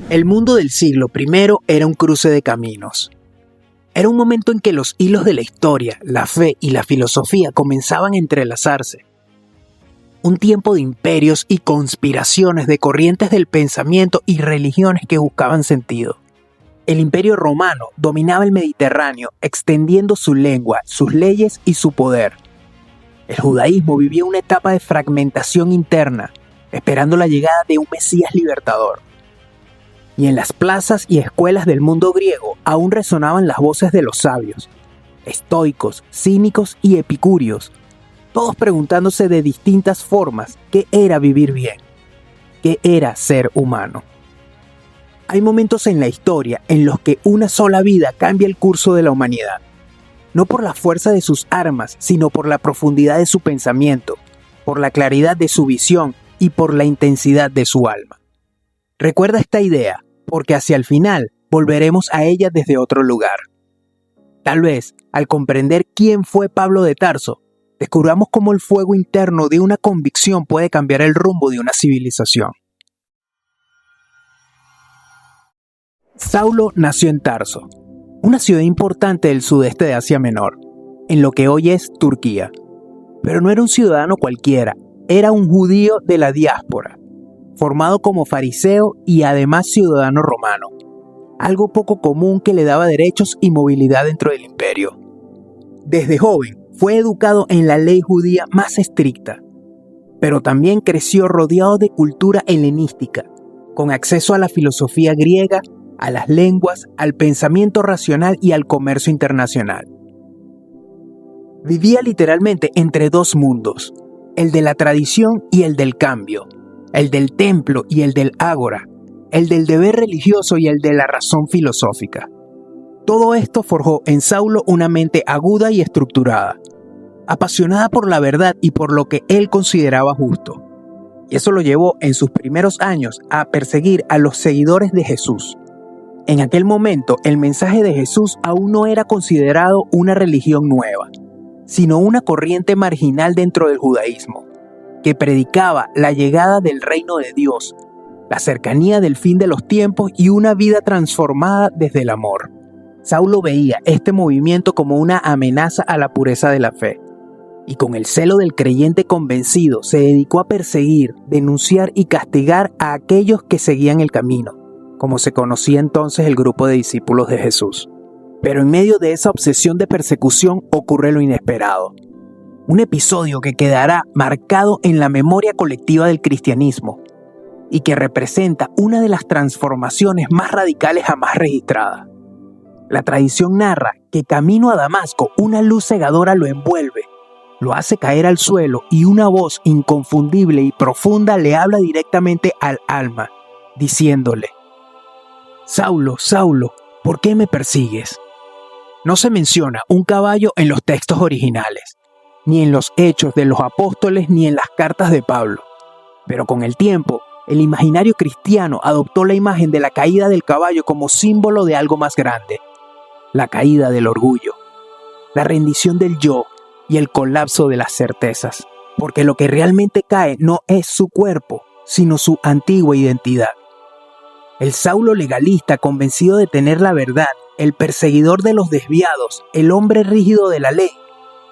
El mundo del siglo I era un cruce de caminos. Era un momento en que los hilos de la historia, la fe y la filosofía comenzaban a entrelazarse. Un tiempo de imperios y conspiraciones, de corrientes del pensamiento y religiones que buscaban sentido. El Imperio Romano dominaba el Mediterráneo, extendiendo su lengua, sus leyes y su poder. El judaísmo vivía una etapa de fragmentación interna, esperando la llegada de un Mesías libertador. Y en las plazas y escuelas del mundo griego aún resonaban las voces de los sabios, estoicos, cínicos y epicúreos, todos preguntándose de distintas formas qué era vivir bien, qué era ser humano. Hay momentos en la historia en los que una sola vida cambia el curso de la humanidad, no por la fuerza de sus armas, sino por la profundidad de su pensamiento, por la claridad de su visión y por la intensidad de su alma. Recuerda esta idea, porque hacia el final volveremos a ella desde otro lugar. Tal vez, al comprender quién fue Pablo de Tarso, descubramos cómo el fuego interno de una convicción puede cambiar el rumbo de una civilización. Saulo nació en Tarso, una ciudad importante del sudeste de Asia Menor, en lo que hoy es Turquía. Pero no era un ciudadano cualquiera, era un judío de la diáspora, formado como fariseo y además ciudadano romano, algo poco común que le daba derechos y movilidad dentro del imperio. Desde joven fue educado en la ley judía más estricta, pero también creció rodeado de cultura helenística, con acceso a la filosofía griega, a las lenguas, al pensamiento racional y al comercio internacional. Vivía literalmente entre dos mundos, el de la tradición y el del cambio, el del templo y el del ágora, el del deber religioso y el de la razón filosófica. Todo esto forjó en Saulo una mente aguda y estructurada, apasionada por la verdad y por lo que él consideraba justo. Y eso lo llevó en sus primeros años a perseguir a los seguidores de Jesús. En aquel momento, el mensaje de Jesús aún no era considerado una religión nueva, sino una corriente marginal dentro del judaísmo, que predicaba la llegada del reino de Dios, la cercanía del fin de los tiempos y una vida transformada desde el amor. Saulo veía este movimiento como una amenaza a la pureza de la fe, y con el celo del creyente convencido se dedicó a perseguir, denunciar y castigar a aquellos que seguían el camino, como se conocía entonces el grupo de discípulos de Jesús. Pero en medio de esa obsesión de persecución ocurre lo inesperado. Un episodio que quedará marcado en la memoria colectiva del cristianismo y que representa una de las transformaciones más radicales jamás registradas. La tradición narra que camino a Damasco una luz cegadora lo envuelve, lo hace caer al suelo y una voz inconfundible y profunda le habla directamente al alma, diciéndole: «Saulo, Saulo, ¿por qué me persigues?». No se menciona un caballo en los textos originales, ni en los hechos de los apóstoles ni en las cartas de Pablo. Pero con el tiempo, el imaginario cristiano adoptó la imagen de la caída del caballo como símbolo de algo más grande, la caída del orgullo, la rendición del yo y el colapso de las certezas, porque lo que realmente cae no es su cuerpo, sino su antigua identidad. El Saulo legalista convencido de tener la verdad, el perseguidor de los desviados, el hombre rígido de la ley,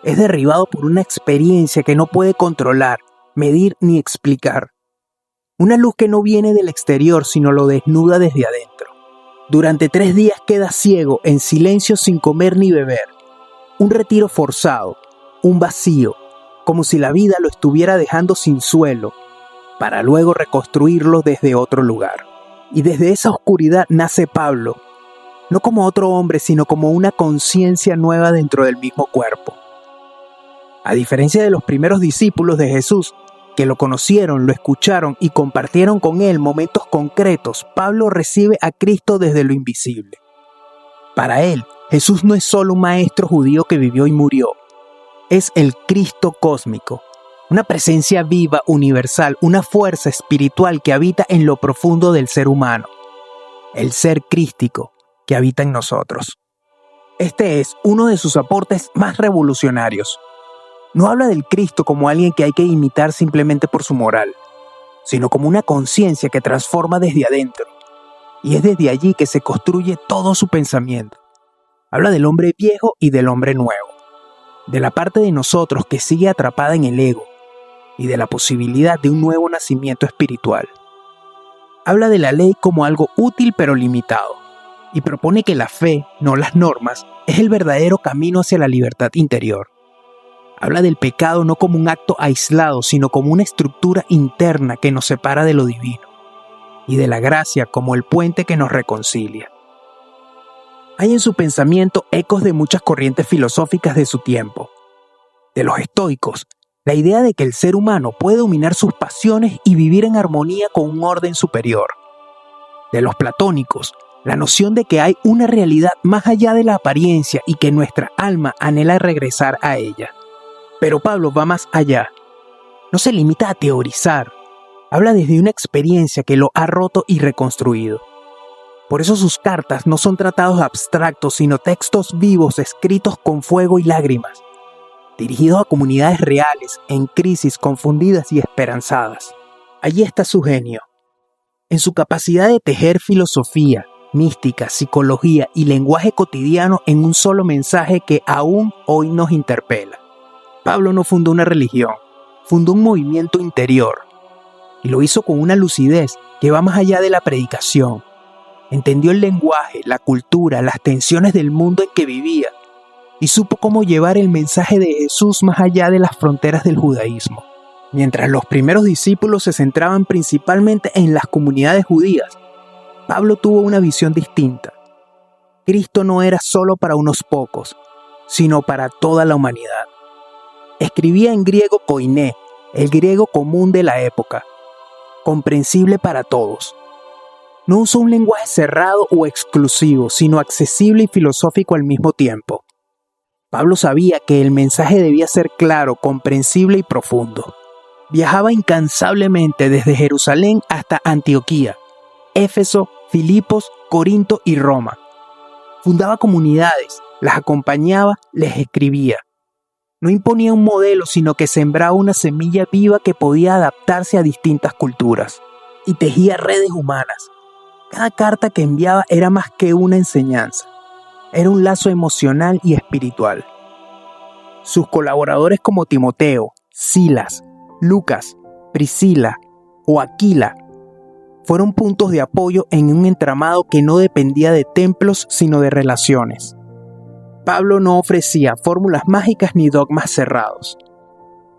es derribado por una experiencia que no puede controlar, medir ni explicar. Una luz que no viene del exterior, sino lo desnuda desde adentro. Durante 3 días queda ciego, en silencio, sin comer ni beber. Un retiro forzado, un vacío, como si la vida lo estuviera dejando sin suelo, para luego reconstruirlo desde otro lugar. Y desde esa oscuridad nace Pablo, no como otro hombre, sino como una conciencia nueva dentro del mismo cuerpo. A diferencia de los primeros discípulos de Jesús, que lo conocieron, lo escucharon y compartieron con él momentos concretos, Pablo recibe a Cristo desde lo invisible. Para él, Jesús no es solo un maestro judío que vivió y murió, es el Cristo cósmico, una presencia viva, universal, una fuerza espiritual que habita en lo profundo del ser humano, el ser crístico que habita en nosotros. Este es uno de sus aportes más revolucionarios. No habla del Cristo como alguien que hay que imitar simplemente por su moral, sino como una conciencia que transforma desde adentro. y es desde allí que se construye todo su pensamiento. Habla del hombre viejo y del hombre nuevo, de la parte de nosotros que sigue atrapada en el ego y de la posibilidad de un nuevo nacimiento espiritual. Habla de la ley como algo útil pero limitado, y propone que la fe, no las normas, es el verdadero camino hacia la libertad interior. Habla del pecado no como un acto aislado, sino como una estructura interna que nos separa de lo divino, y de la gracia como el puente que nos reconcilia. Hay en su pensamiento ecos de muchas corrientes filosóficas de su tiempo. De los estoicos, la idea de que el ser humano puede dominar sus pasiones y vivir en armonía con un orden superior. De los platónicos, la noción de que hay una realidad más allá de la apariencia y que nuestra alma anhela regresar a ella. Pero Pablo va más allá. No se limita a teorizar. Habla desde una experiencia que lo ha roto y reconstruido. Por eso sus cartas no son tratados abstractos, sino textos vivos escritos con fuego y lágrimas, dirigidos a comunidades reales, en crisis, confundidas y esperanzadas. Allí está su genio. En su capacidad de tejer filosofía, mística, psicología y lenguaje cotidiano en un solo mensaje que aún hoy nos interpela. Pablo no fundó una religión, fundó un movimiento interior, y lo hizo con una lucidez que va más allá de la predicación. Entendió el lenguaje, la cultura, las tensiones del mundo en que vivía, y supo cómo llevar el mensaje de Jesús más allá de las fronteras del judaísmo. Mientras los primeros discípulos se centraban principalmente en las comunidades judías, Pablo tuvo una visión distinta. Cristo no era solo para unos pocos, sino para toda la humanidad. Escribía en griego koiné, el griego común de la época, comprensible para todos. No usó un lenguaje cerrado o exclusivo, sino accesible y filosófico al mismo tiempo. Pablo sabía que el mensaje debía ser claro, comprensible y profundo. Viajaba incansablemente desde Jerusalén hasta Antioquía, Éfeso, Filipos, Corinto y Roma. Fundaba comunidades, las acompañaba, les escribía. No imponía un modelo, sino que sembraba una semilla viva que podía adaptarse a distintas culturas. Y tejía redes humanas. Cada carta que enviaba era más que una enseñanza. Era un lazo emocional y espiritual. Sus colaboradores como Timoteo, Silas, Lucas, Priscila o Aquila fueron puntos de apoyo en un entramado que no dependía de templos sino de relaciones. Pablo no ofrecía fórmulas mágicas ni dogmas cerrados.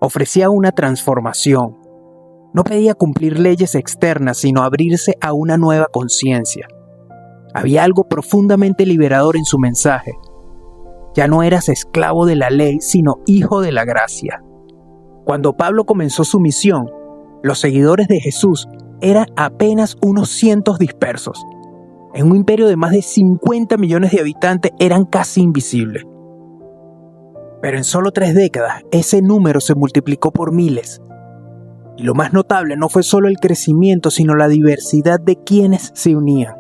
Ofrecía una transformación. No pedía cumplir leyes externas, sino abrirse a una nueva conciencia. Había algo profundamente liberador en su mensaje. Ya no eras esclavo de la ley, sino hijo de la gracia. Cuando Pablo comenzó su misión, los seguidores de Jesús eran apenas unos cientos dispersos. En un imperio de más de 50 millones de habitantes eran casi invisibles. Pero en solo 3 décadas, ese número se multiplicó por miles. Y lo más notable no fue solo el crecimiento, sino la diversidad de quienes se unían.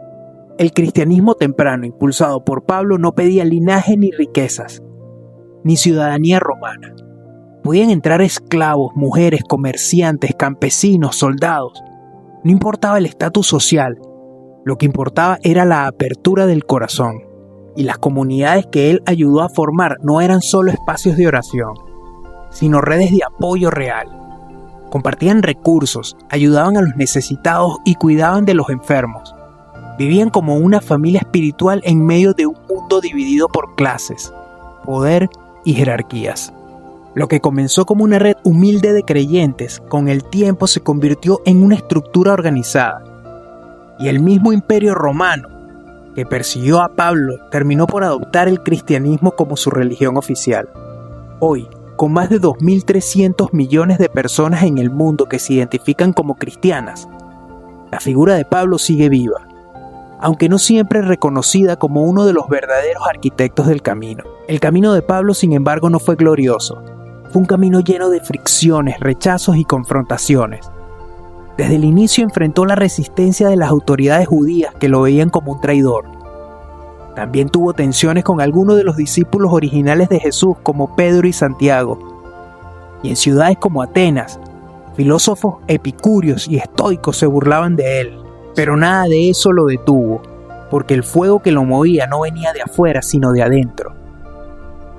El cristianismo temprano, impulsado por Pablo, no pedía linaje ni riquezas, ni ciudadanía romana. Podían entrar esclavos, mujeres, comerciantes, campesinos, soldados. No importaba el estatus social, lo que importaba era la apertura del corazón. Y las comunidades que él ayudó a formar no eran solo espacios de oración, sino redes de apoyo real. Compartían recursos, ayudaban a los necesitados y cuidaban de los enfermos. Vivían como una familia espiritual en medio de un mundo dividido por clases, poder y jerarquías. Lo que comenzó como una red humilde de creyentes, con el tiempo se convirtió en una estructura organizada. Y el mismo imperio romano, que persiguió a Pablo, terminó por adoptar el cristianismo como su religión oficial. Hoy, con más de 2.300 millones de personas en el mundo que se identifican como cristianas, la figura de Pablo sigue viva, aunque no siempre reconocida como uno de los verdaderos arquitectos del camino. El camino de Pablo, sin embargo, no fue glorioso. Fue un camino lleno de fricciones, rechazos y confrontaciones. Desde el inicio enfrentó la resistencia de las autoridades judías que lo veían como un traidor. También tuvo tensiones con algunos de los discípulos originales de Jesús como Pedro y Santiago. Y en ciudades como Atenas, filósofos epicúreos y estoicos se burlaban de él, Pero nada de eso lo detuvo, porque el fuego que lo movía no venía de afuera, sino de adentro.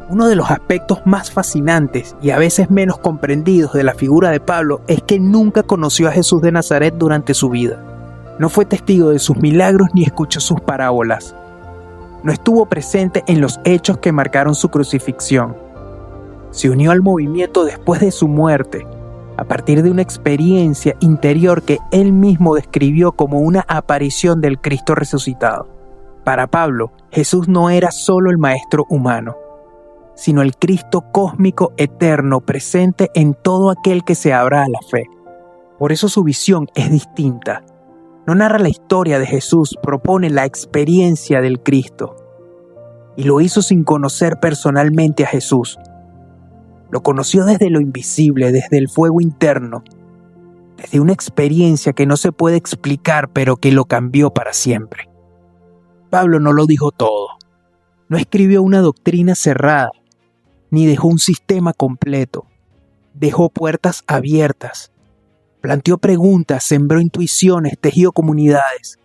Uno de los aspectos más fascinantes y a veces menos comprendidos de la figura de Pablo es que nunca conoció a Jesús de Nazaret durante su vida. No fue testigo de sus milagros ni escuchó sus parábolas. No estuvo presente en los hechos que marcaron su crucifixión. Se unió al movimiento después de su muerte, a partir de una experiencia interior que él mismo describió como una aparición del Cristo resucitado. Para Pablo, Jesús no era solo el maestro humano, sino el Cristo cósmico eterno presente en todo aquel que se abra a la fe. Por eso su visión es distinta. No narra la historia de Jesús, propone la experiencia del Cristo. Y lo hizo sin conocer personalmente a Jesús. Lo conoció desde lo invisible, desde el fuego interno, desde una experiencia que no se puede explicar, pero que lo cambió para siempre. Pablo no lo dijo todo. No escribió una doctrina cerrada, ni dejó un sistema completo. Dejó puertas abiertas. Planteó preguntas, sembró intuiciones, tejió comunidades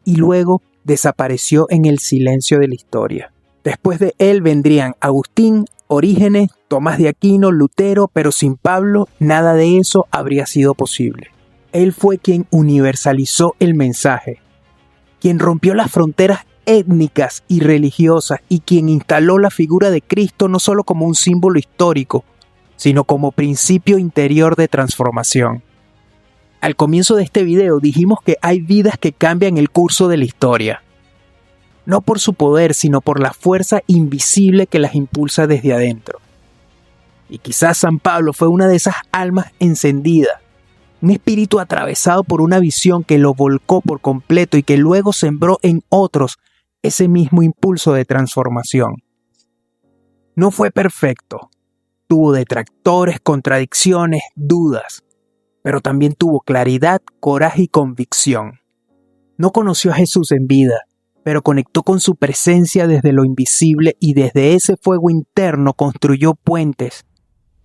y luego desapareció en el silencio de la historia. Después de él vendrían Agustín, Orígenes, Tomás de Aquino, Lutero, pero sin Pablo nada de eso habría sido posible. Él fue quien universalizó el mensaje, quien rompió las fronteras étnicas y religiosas y quien instaló la figura de Cristo no solo como un símbolo histórico, sino como principio interior de transformación. Al comienzo de este video dijimos que hay vidas que cambian el curso de la historia. No por su poder, sino por la fuerza invisible que las impulsa desde adentro. Y quizás San Pablo fue una de esas almas encendidas, un espíritu atravesado por una visión que lo volcó por completo y que luego sembró en otros ese mismo impulso de transformación. No fue perfecto, tuvo detractores, contradicciones, dudas, pero también tuvo claridad, coraje y convicción. No conoció a Jesús en vida, pero conectó con su presencia desde lo invisible y desde ese fuego interno construyó puentes,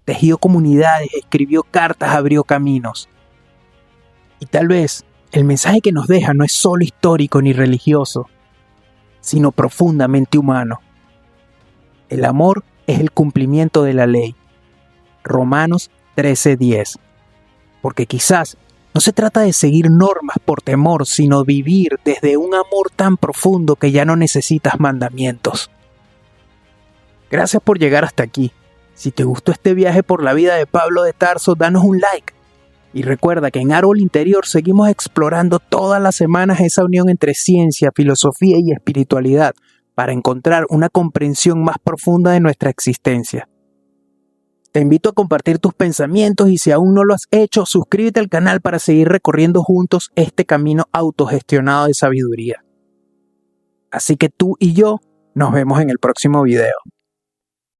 tejió comunidades, escribió cartas, abrió caminos. Y tal vez el mensaje que nos deja no es solo histórico ni religioso, sino profundamente humano. El amor es el cumplimiento de la ley. Romanos 13:10. Porque quizás no se trata de seguir normas por temor, sino vivir desde un amor tan profundo que ya no necesitas mandamientos. Gracias por llegar hasta aquí. Si te gustó este viaje por la vida de Pablo de Tarso, danos un like. Y recuerda que en Árbol Interior seguimos explorando todas las semanas esa unión entre ciencia, filosofía y espiritualidad para encontrar una comprensión más profunda de nuestra existencia. Te invito a compartir tus pensamientos y si aún no lo has hecho, suscríbete al canal para seguir recorriendo juntos este camino autogestionado de sabiduría. Así que tú y yo nos vemos en el próximo video.